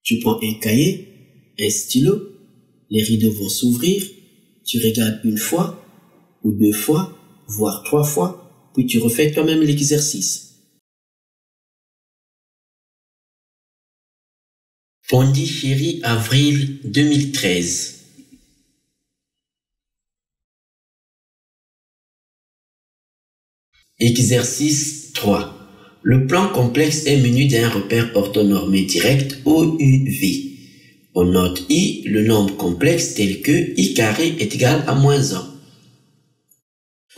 Tu prends un cahier, un stylo, les rideaux vont s'ouvrir, tu regardes une fois, ou 2 fois, voire 3 fois, puis tu refais toi-même l'exercice. Pondichéry, avril 2013. Exercice 3. Le plan complexe est muni d'un repère orthonormé direct OUV. On note I, le nombre complexe tel que I carré est égal à -1.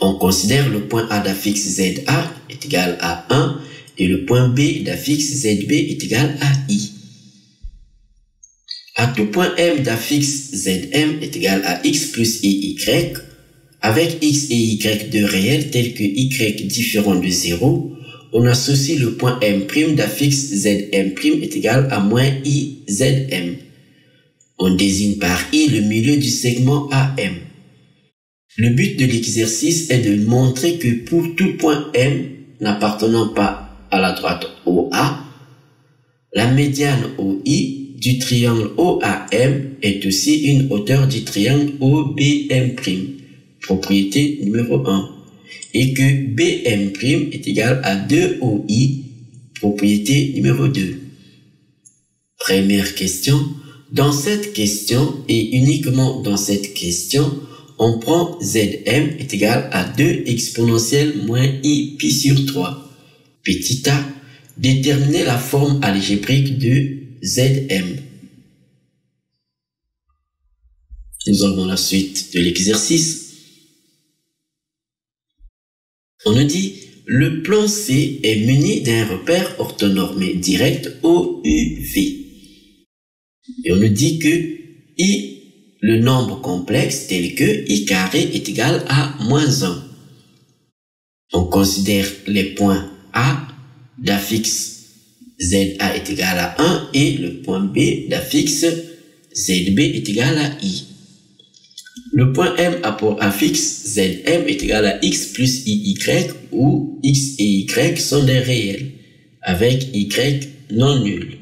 On considère le point A d'affixe ZA est égal à 1 et le point B d'affixe ZB est égal à I. À tout point M d'affixe ZM est égal à X plus IY, avec X et Y deux réels tels que Y différent de 0, on associe le point M' d'affixe Zm' est égal à -IZM. On désigne par I le milieu du segment AM. Le but de l'exercice est de montrer que pour tout point M n'appartenant pas à la droite OA, la médiane OI du triangle OAM est aussi une hauteur du triangle OBM', propriété numéro 1, et que BM' est égal à 2OI, propriété numéro 2. Première question. Dans cette question, et uniquement dans cette question, on prend Zm est égal à 2 exponentielle moins I pi sur 3. Petit a, déterminer la forme algébrique de Zm. Nous avons la suite de l'exercice. On nous dit, le plan C est muni d'un repère orthonormé direct OUV. Et on nous dit que I, le nombre complexe tel que I carré est égal à -1. On considère les points A d'affixe ZA est égal à 1 et le point B d'affixe ZB est égal à I. Le point M a pour affixe Zm est égal à X plus IY où X et Y sont des réels, avec Y non nul.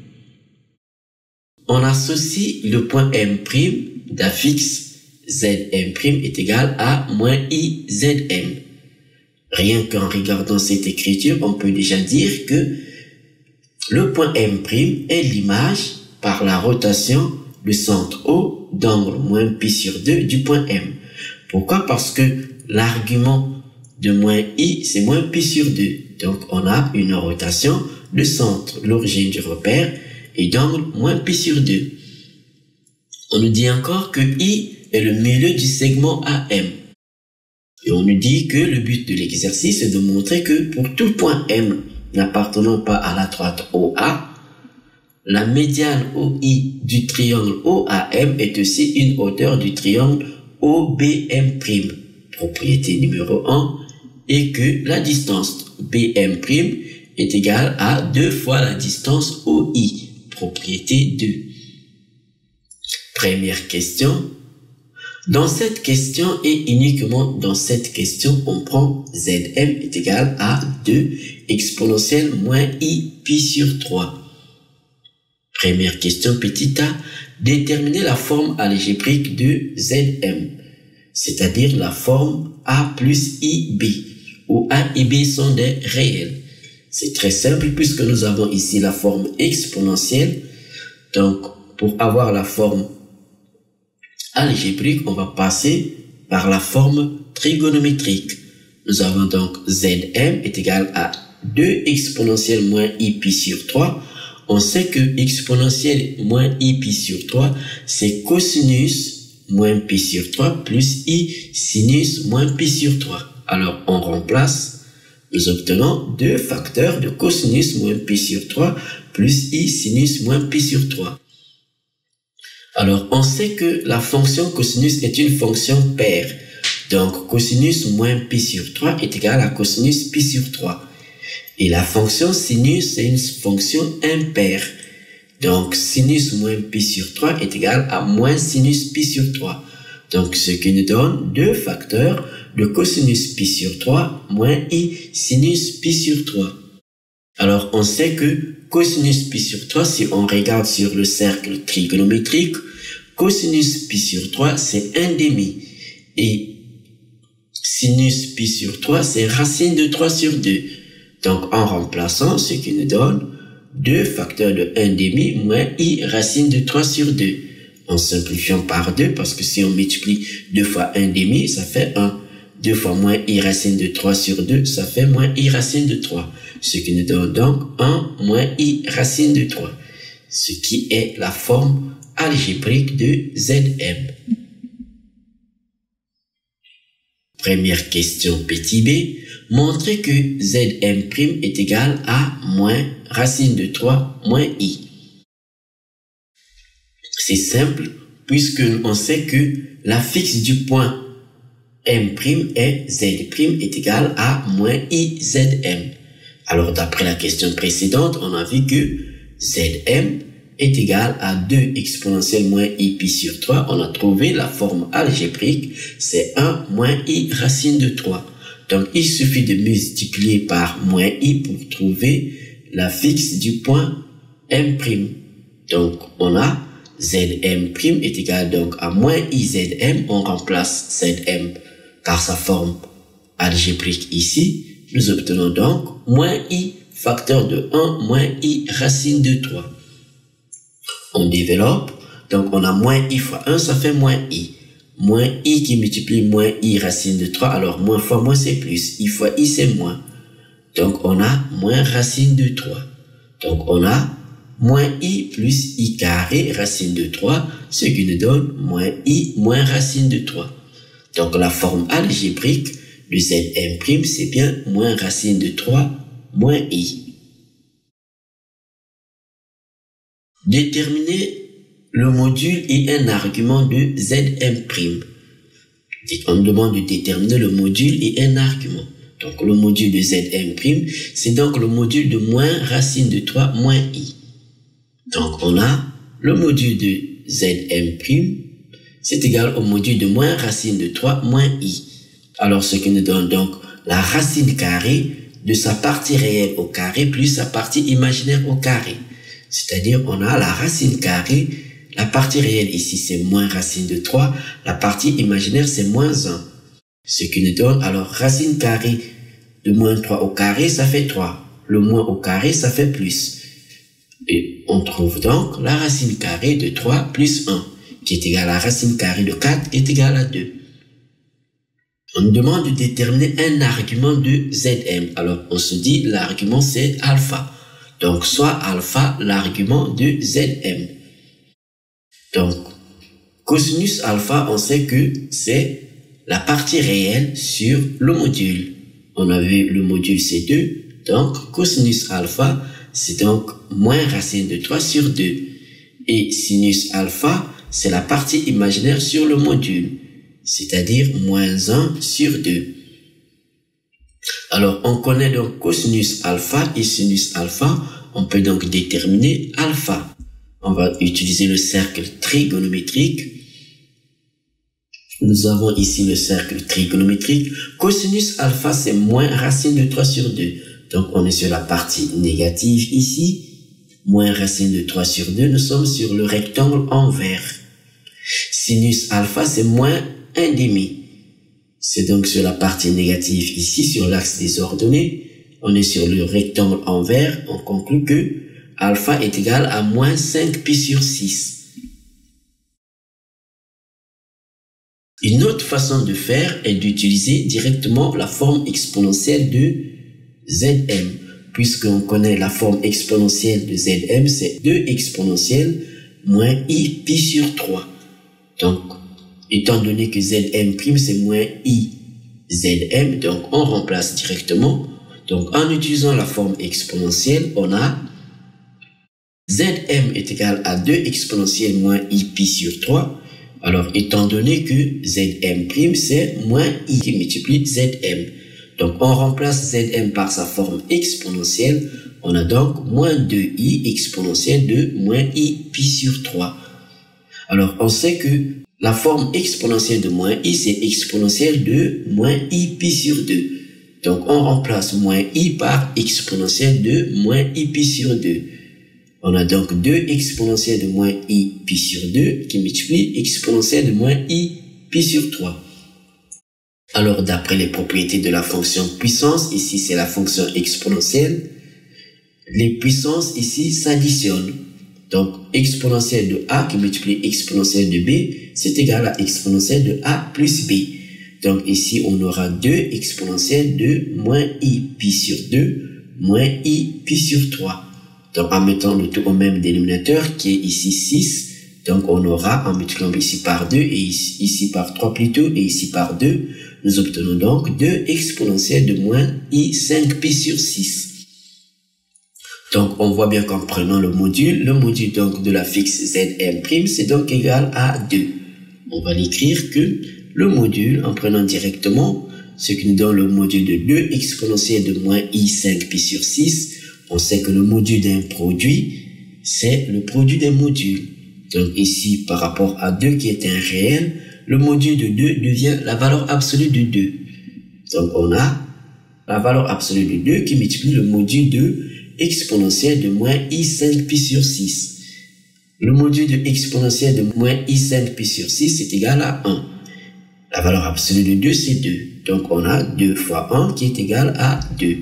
On associe le point M' d'affixe Zm' est égal à -IZM. Rien qu'en regardant cette écriture, on peut déjà dire que le point M' est l'image par la rotation du centre O d'angle -π sur 2 du point M. Pourquoi? Parce que l'argument de -I, c'est -π sur 2. Donc, on a une rotation de centre, l'origine du repère, et d'angle -π sur 2. On nous dit encore que I est le milieu du segment AM. Et on nous dit que le but de l'exercice est de montrer que pour tout point M n'appartenant pas à la droite OA, la médiane OI du triangle OAM est aussi une hauteur du triangle OBM', propriété numéro 1, et que la distance BM' est égale à 2 fois la distance OI, propriété 2. Première question. Dans cette question et uniquement dans cette question, on prend Zm est égal à 2 exponentielle moins I pi sur 3. Première question petit a, déterminer la forme algébrique de Zm, c'est-à-dire la forme A plus IB, où A et B sont des réels. C'est très simple puisque nous avons ici la forme exponentielle. Donc, pour avoir la forme algébrique, on va passer par la forme trigonométrique. Nous avons donc Zm est égal à 2 exponentielle moins I pi sur 3. On sait que exponentielle moins I pi sur 3, c'est cosinus moins pi sur 3 plus I sinus moins pi sur 3. Alors, on remplace, nous obtenons 2 facteurs de cosinus moins pi sur 3 plus I sinus moins pi sur 3. Alors, on sait que la fonction cosinus est une fonction paire. Donc, cosinus moins pi sur 3 est égal à cosinus pi sur 3. Et la fonction sinus, c'est une fonction impaire. Donc, sinus moins pi sur 3 est égal à moins sinus pi sur 3. Donc, ce qui nous donne 2 facteurs de cosinus pi sur 3 moins I sinus pi sur 3. Alors, on sait que cosinus pi sur 3, si on regarde sur le cercle trigonométrique, cosinus pi sur 3, c'est 1/2. Et sinus pi sur 3, c'est racine de 3 sur 2. Donc, en remplaçant, ce qui nous donne 2 facteurs de 1/2 moins i racine de 3 sur 2. En simplifiant par 2, parce que si on multiplie 2 fois 1/2, ça fait 1. 2 fois moins i racine de 3 sur 2, ça fait moins i racine de 3. Ce qui nous donne donc 1 moins i racine de 3. Ce qui est la forme algébrique de Zm. Première question petit b. Montrez que Zm' est égal à moins racine de 3 moins i. C'est simple, puisque on sait que la fixe du point M' est Z' est égal à moins IZM. Alors, d'après la question précédente, on a vu que Zm est égal à 2 exponentielle moins i pi sur 3. On a trouvé la forme algébrique, c'est 1 moins i racine de 3. Donc, il suffit de multiplier par moins i pour trouver la fixe du point M'. Donc, on a Zm' est égal donc à moins IZM. On remplace Zm par sa forme algébrique ici. Nous obtenons donc moins i facteur de 1 moins i racine de 3. On développe. Donc, on a moins i fois 1, ça fait moins i. Moins i qui multiplie moins i racine de 3. Alors, moins fois moins, c'est plus. I fois i, c'est moins. Donc, on a moins racine de 3. Donc, on a moins i plus i carré racine de 3, ce qui nous donne moins i moins racine de 3. Donc, la forme algébrique de Zm', c'est bien moins racine de 3 moins i. Déterminer le module et un argument de Zm'. On demande de déterminer le module et un argument. Donc, le module de Zm', c'est donc le module de moins racine de 3 moins i. Donc, on a le module de Zm', c'est égal au module de moins racine de 3 moins i. Alors, ce qui nous donne donc la racine carrée de sa partie réelle au carré plus sa partie imaginaire au carré. C'est-à-dire, on a la racine carrée, la partie réelle ici, c'est moins racine de 3, la partie imaginaire, c'est moins 1. Ce qui nous donne, alors, racine carrée de moins 3 au carré, ça fait 3. Le moins au carré, ça fait plus. Et on trouve donc la racine carrée de 3 plus 1, qui est égale à la racine carrée de 4, qui est égale à 2. On nous demande de déterminer un argument de Zm. Alors, on se dit, l'argument, c'est alpha. Donc, soit alpha, l'argument de Zm. Donc, cosinus alpha, on sait que c'est la partie réelle sur le module. On a vu le module C2. Donc, cosinus alpha, c'est donc moins racine de 3 sur 2. Et sinus alpha, c'est la partie imaginaire sur le module, c'est-à-dire moins 1 sur 2. Alors, on connaît donc cosinus alpha et sinus alpha. On peut donc déterminer alpha. On va utiliser le cercle trigonométrique. Nous avons ici le cercle trigonométrique. Cosinus alpha, c'est moins racine de 3 sur 2. Donc, on est sur la partie négative ici. Moins racine de 3 sur 2. Nous sommes sur le rectangle en vert. Sinus alpha, c'est moins 1/2. C'est donc sur la partie négative ici, sur l'axe des ordonnées. On est sur le rectangle en vert. On conclut que alpha est égal à moins 5 pi sur 6. Une autre façon de faire est d'utiliser directement la forme exponentielle de Zm. Puisqu'on connaît la forme exponentielle de Zm, c'est 2 exponentielle moins i pi sur 3. Donc, étant donné que Zm' c'est moins i Zm, donc on remplace directement. Donc, en utilisant la forme exponentielle, on a Zm est égal à 2 exponentielle moins i pi sur 3. Alors, étant donné que Zm' c'est moins i qui multiplie Zm. Donc, on remplace Zm par sa forme exponentielle. On a donc moins 2i exponentielle de moins i pi sur 3. Alors, on sait que la forme exponentielle de moins i, c'est exponentielle de moins i pi sur 2. Donc, on remplace moins i par exponentielle de moins i pi sur 2. On a donc 2 exponentielle de moins i pi sur 2 qui multiplie exponentielle de moins i pi sur 3. Alors, d'après les propriétés de la fonction puissance, ici c'est la fonction exponentielle, les puissances ici s'additionnent. Donc, exponentielle de a qui multiplie exponentielle de b, c'est égal à exponentielle de a plus b. Donc, ici, on aura 2 exponentielle de moins i pi sur 2, moins i pi sur 3. Donc, en mettant le tout au même dénominateur, qui est ici 6, donc on aura, en multipliant ici par 2, et ici par 3 plutôt, et ici par 2, nous obtenons donc 2 exponentielle de moins i 5 pi sur 6. Donc, on voit bien qu'en prenant le module donc de la fixe Zm', c'est donc égal à 2. On va l'écrire que le module, en prenant directement, ce qui nous donne le module de 2 exponentielle de moins i 5 pi sur 6, on sait que le module d'un produit, c'est le produit des modules. Donc ici, par rapport à 2 qui est un réel, le module de 2 devient la valeur absolue de 2. Donc on a la valeur absolue de 2 qui multiplie le module de exponentielle de moins i 5 pi sur 6. Le module de exponentielle de moins i 5 pi sur 6 est égal à 1. La valeur absolue de 2, c'est 2. Donc, on a 2 fois 1 qui est égal à 2.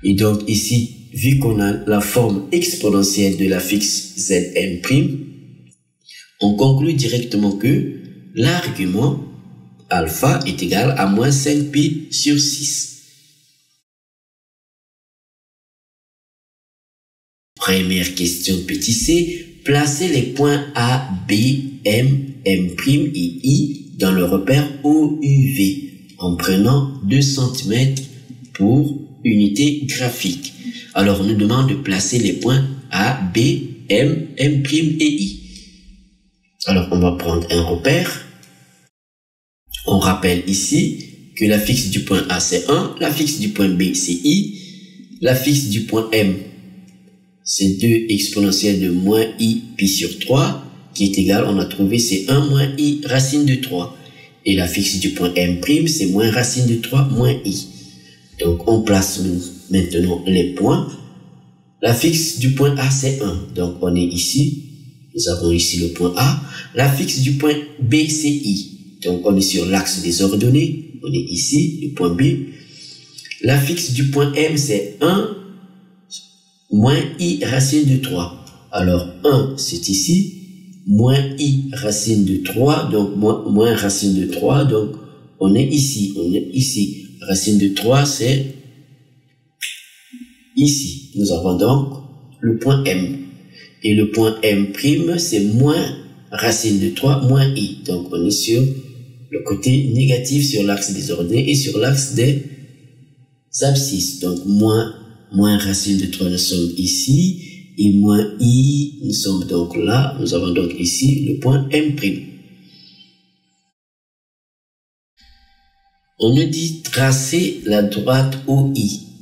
Et donc, ici, vu qu'on a la forme exponentielle de la fixe Zm', on conclut directement que l'argument alpha est égal à moins 5 pi sur 6. Première question petit c, placez les points A, B, M, M' et I dans le repère OUV en prenant 2 cm pour unité graphique. Alors, on nous demande de placer les points A, B, M, M' et I. Alors, on va prendre un repère. On rappelle ici que la fixe du point A, c'est 1, la fixe du point B, c'est I, la fixe du point M, c'est 2 exponentielle de moins i pi sur 3, qui est égal, on a trouvé, c'est 1 moins i racine de 3. Et la fixe du point M', c'est moins racine de 3 moins i. Donc, on place maintenant les points. La fixe du point A, c'est 1. Donc, on est ici. Nous avons ici le point A. La fixe du point B, c'est I. Donc, on est sur l'axe des ordonnées. On est ici, le point B. La fixe du point M, c'est 1 moins i racine de 3. Alors, 1, c'est ici. Moins i racine de 3. Donc, moins racine de 3. Donc, on est ici. On est ici. Racine de 3, c'est ici. Nous avons donc le point M. Et le point M', c'est moins racine de 3 moins i. Donc, on est sur le côté négatif sur l'axe des ordonnées et sur l'axe des abscisses. Donc, moins racine de 3, nous sommes ici. Et moins i, nous sommes donc là. Nous avons donc ici le point M'. On nous dit tracer la droite OI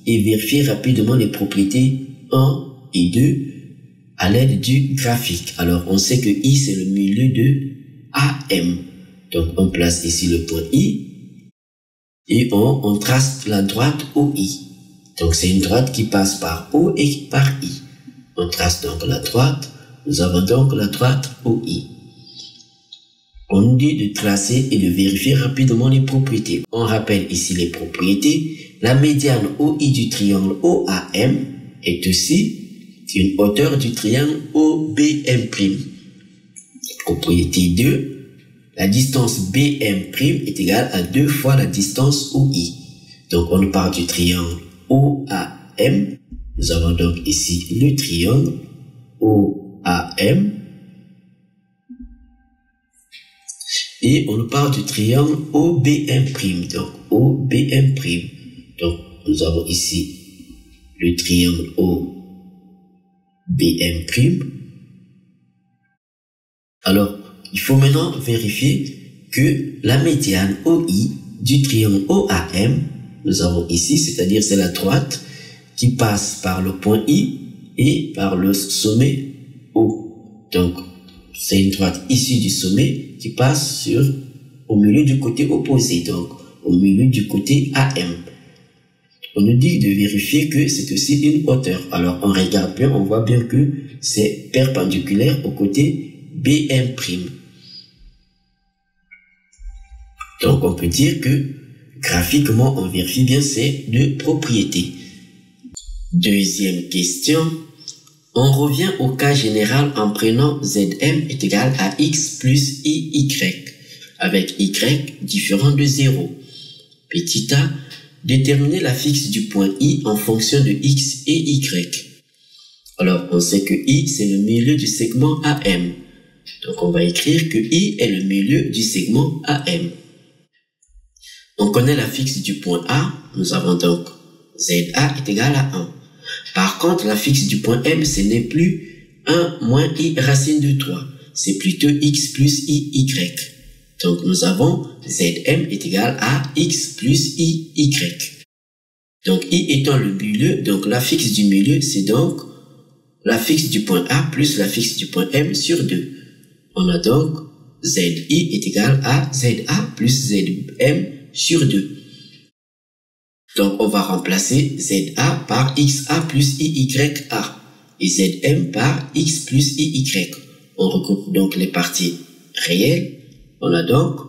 et vérifier rapidement les propriétés 1 et 2 à l'aide du graphique. Alors, on sait que I, c'est le milieu de AM. Donc, on place ici le point I et on trace la droite OI. Donc, c'est une droite qui passe par O et par I. On trace donc la droite. Nous avons donc la droite OI. On nous dit de tracer et de vérifier rapidement les propriétés. On rappelle ici les propriétés. La médiane OI du triangle OAM est aussi une hauteur du triangle OBM'. Propriété 2. La distance BM' est égale à 2 fois la distance OI. Donc, on part du triangle OAM. Nous avons donc ici le triangle OAM. Et on part du triangle OBM'. Donc, OBM'. Donc, nous avons ici le triangle OBM'. Alors, il faut maintenant vérifier que la médiane OI du triangle OAM, nous avons ici, c'est-à-dire c'est la droite qui passe par le point I et par le sommet O. Donc, c'est une droite issue du sommet qui passe au milieu du côté opposé, donc au milieu du côté AM. on nous dit de vérifier que c'est aussi une hauteur. Alors, on regarde bien, on voit bien que c'est perpendiculaire au côté BM'. Donc, on peut dire que graphiquement, on vérifie bien ces deux propriétés. Deuxième question. On revient au cas général en prenant Zm est égal à x plus iy, avec y différent de 0. Petit a, déterminer la fixe du point I en fonction de x et y. Alors, on sait que I, c'est le milieu du segment AM. Donc, on va écrire que I est le milieu du segment AM. On connaît la fixe du point A. Nous avons donc ZA est égal à 1. Par contre, la fixe du point M, ce n'est plus 1 moins I racine de 3. C'est plutôt x plus iy. Donc, nous avons Zm est égal à x plus iy. Donc, I étant le milieu, donc la fixe du milieu, c'est donc la fixe du point A plus la fixe du point M sur 2. On a donc Zi est égal à Za plus Zm sur 2. Donc, on va remplacer Za par xa plus iya et Zm par x plus iy. On regroupe donc les parties réelles. On a donc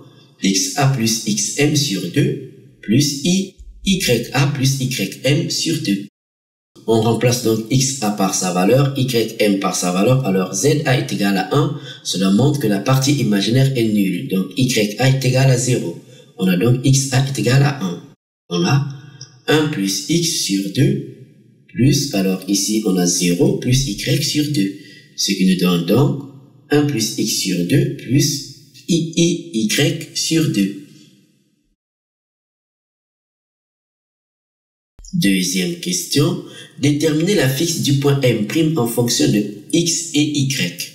xa plus xm sur 2 plus iya plus ym sur 2. On remplace donc xa par sa valeur, ym par sa valeur. Alors, za est égal à 1. Cela montre que la partie imaginaire est nulle. Donc, ya est égal à 0. On a donc xa est égal à 1. On a 1 plus x sur 2 plus, alors ici on a 0 plus y sur 2. Ce qui nous donne donc 1 plus x sur 2 plus iy sur 2. Deuxième question. Déterminer la fixe du point M' en fonction de x et y.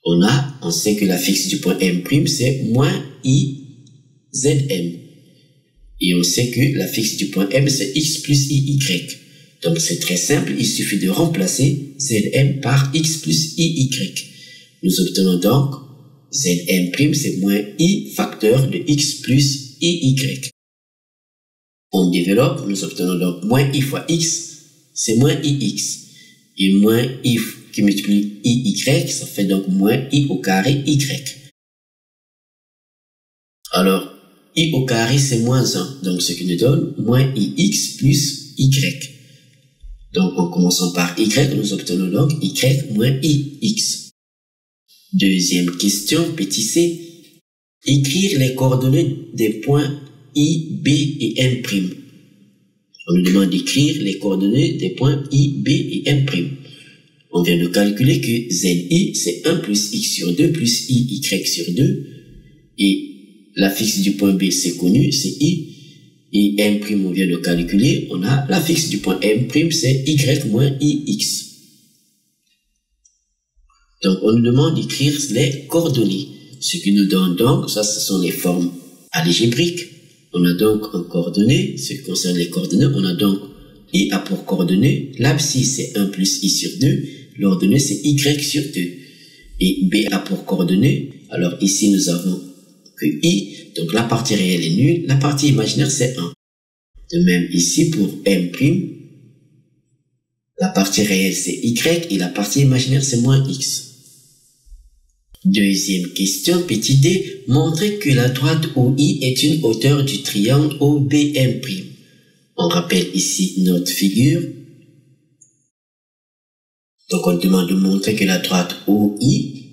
On sait que la fixe du point M' c'est moins izm. Et on sait que la fixe du point M c'est x plus iy. Donc c'est très simple, il suffit de remplacer Zm par x plus iy. Nous obtenons donc Zm' c'est moins i facteur de x plus iy. On développe, nous obtenons donc moins i fois x, c'est moins ix. Et moins i qui multiplie iy, ça fait donc moins i au carré y. Alors, i au carré c'est moins 1, donc ce qui nous donne moins ix plus y. Donc en commençant par y, nous obtenons donc y moins ix. Deuxième question, petit c. Écrire les coordonnées des points I, B et M'. On nous demande d'écrire les coordonnées des points I, B et M'. On vient de calculer que Zi c'est 1 plus x sur 2 plus iy sur 2 et la fixe du point B, c'est connu, c'est I. Et M', on vient de calculer. On a la fixe du point M', c'est Y moins IX. Donc, on nous demande d'écrire les coordonnées. Ce qui nous donne donc, ça, ce sont les formes algébriques. On a donc en coordonnées, ce qui concerne les coordonnées, on a donc I a pour coordonnées, l'abscisse c'est 1 plus I sur 2, l'ordonnée c'est Y sur 2. Et B a pour coordonnées, alors ici nous avons que I, donc la partie réelle est nulle, la partie imaginaire c'est 1. De même ici pour M', la partie réelle c'est Y et la partie imaginaire c'est moins X. Deuxième question, petit d, montrer que la droite OI est une hauteur du triangle OBM'. On rappelle ici notre figure. Donc on demande de montrer que la droite OI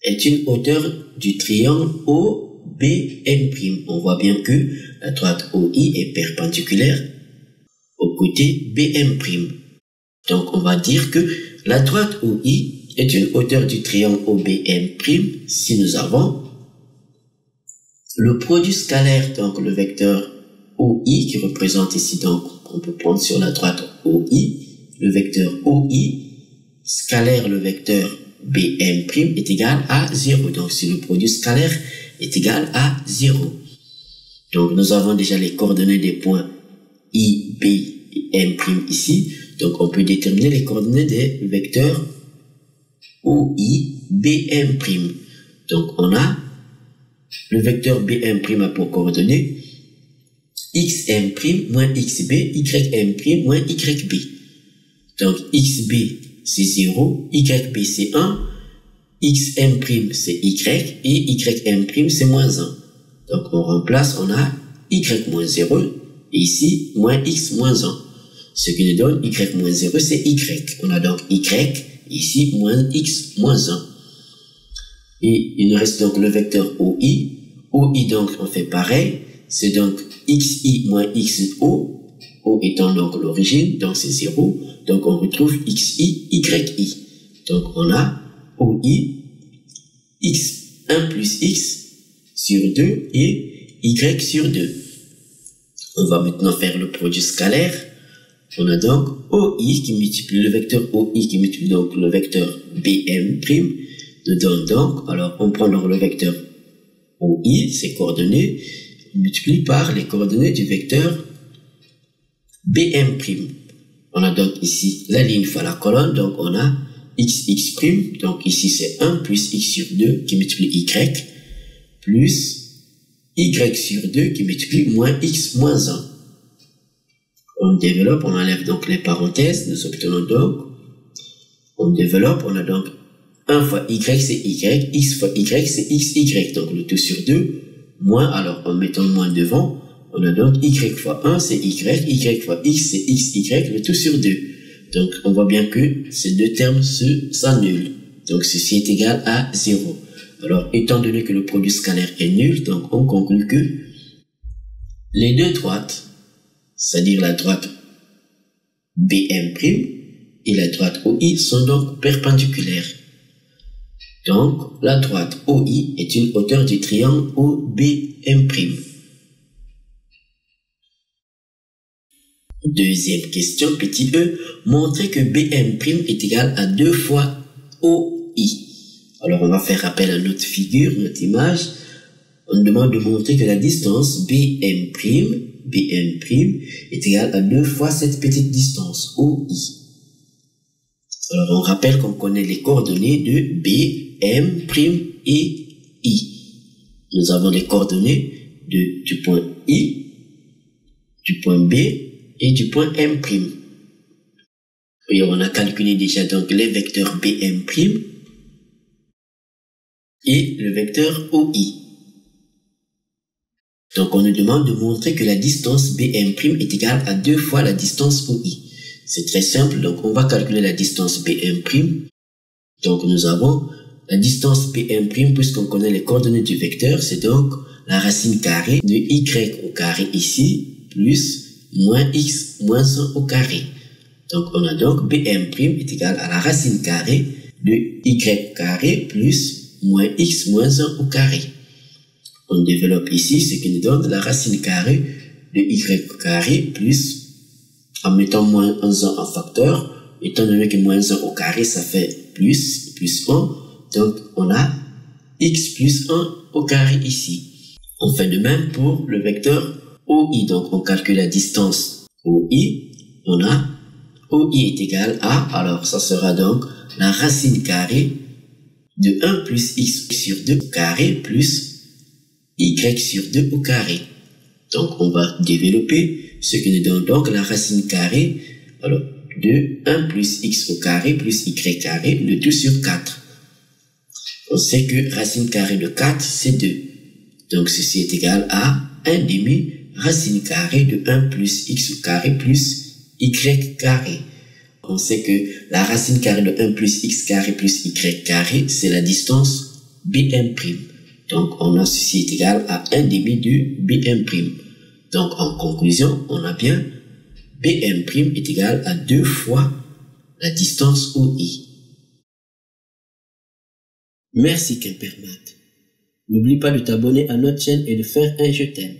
est une hauteur du triangle OBM'. On voit bien que la droite OI est perpendiculaire au côté BM'. Donc on va dire que la droite OI est une hauteur du triangle OBM' si nous avons le produit scalaire, donc le vecteur OI qui représente ici, donc on peut prendre sur la droite OI, le vecteur OI scalaire le vecteur BM' est égal à 0. Donc si le produit scalaire est égal à 0. Donc nous avons déjà les coordonnées des points I, B et M' ici. Donc on peut déterminer les coordonnées des vecteurs OI, BM'. Donc on a le vecteur BM' a pour coordonnées xm' moins xb, ym' moins yb. Donc xb c'est 0, yb c'est 1, xm' c'est y et ym' c'est moins 1. Donc on remplace, on a y moins 0 et ici moins x moins 1. Ce qui nous donne y moins 0 c'est y. On a donc y, ici moins x moins 1. Et il nous reste donc le vecteur OI. OI donc on fait pareil. C'est donc xi moins xo. O étant donc l'origine, donc c'est 0. Donc on retrouve xi, yi. Donc on a OI, x1 plus x sur 2 et y sur 2. On va maintenant faire le produit scalaire. On a donc OI qui multiplie le vecteur OI qui multiplie donc le vecteur BM'. Nous donne donc, alors on prend donc le vecteur OI, ses coordonnées, on multiplie par les coordonnées du vecteur BM'. On a donc ici la ligne fois la colonne, donc on a xx', donc ici c'est 1 plus x sur 2 qui multiplie y, plus y sur 2 qui multiplie moins x moins 1. On développe, on enlève donc les parenthèses, nous obtenons donc, on développe, on a donc 1 fois y c'est y, x fois y c'est xy, donc le tout sur 2, moins, alors en mettant moins devant, on a donc y fois 1 c'est y fois x c'est xy, le tout sur 2. Donc on voit bien que ces deux termes s'annulent. Donc ceci est égal à 0. Alors étant donné que le produit scalaire est nul, donc on conclut que les deux droites, c'est-à-dire la droite BM' et la droite OI sont donc perpendiculaires. Donc la droite OI est une hauteur du triangle OBM'. Deuxième question, petit e, montrer que BM' est égal à 2 fois OI. Alors on va faire appel à notre figure, notre image. On nous demande de montrer que la distance BM' est égale à 2 fois cette petite distance OI. Alors on rappelle qu'on connaît les coordonnées de BM' et I. Nous avons les coordonnées du point I, du point B et du point M'. Et on a calculé déjà donc les vecteurs BM' et le vecteur OI. Donc on nous demande de montrer que la distance BM' est égale à 2 fois la distance OI. C'est très simple, donc on va calculer la distance BM'. Donc nous avons la distance BM', puisqu'on connaît les coordonnées du vecteur, c'est donc la racine carrée de y au carré ici, plus moins x moins 1 au carré. Donc on a donc BM' est égal à la racine carrée de y au carré plus moins x moins 1 au carré. On développe ici ce qui nous donne la racine carrée de y au carré plus, en mettant moins 1 en facteur, étant donné que moins 1 au carré ça fait plus 1, donc on a x plus 1 au carré ici. On fait de même pour le vecteur OI, donc on calcule la distance OI, on a OI est égal à, alors ça sera donc la racine carrée de 1 plus x sur 2 au carré plus y sur 2 au carré. Donc on va développer ce qui nous donne donc la racine carrée, alors de 1 plus x au carré plus y carré, le tout sur 4. On sait que racine carrée de 4 c'est 2. Donc ceci est égal à 1 demi racine carrée de 1 plus x au carré plus y carré. On sait que la racine carrée de 1 plus x carré plus y carré, c'est la distance BM'. Donc on a ceci est égal à 1 demi de BM'. Donc en conclusion, on a bien BM' est égal à 2 fois la distance OI. Merci Quimpermat. N'oublie pas de t'abonner à notre chaîne et de faire un je t'aime.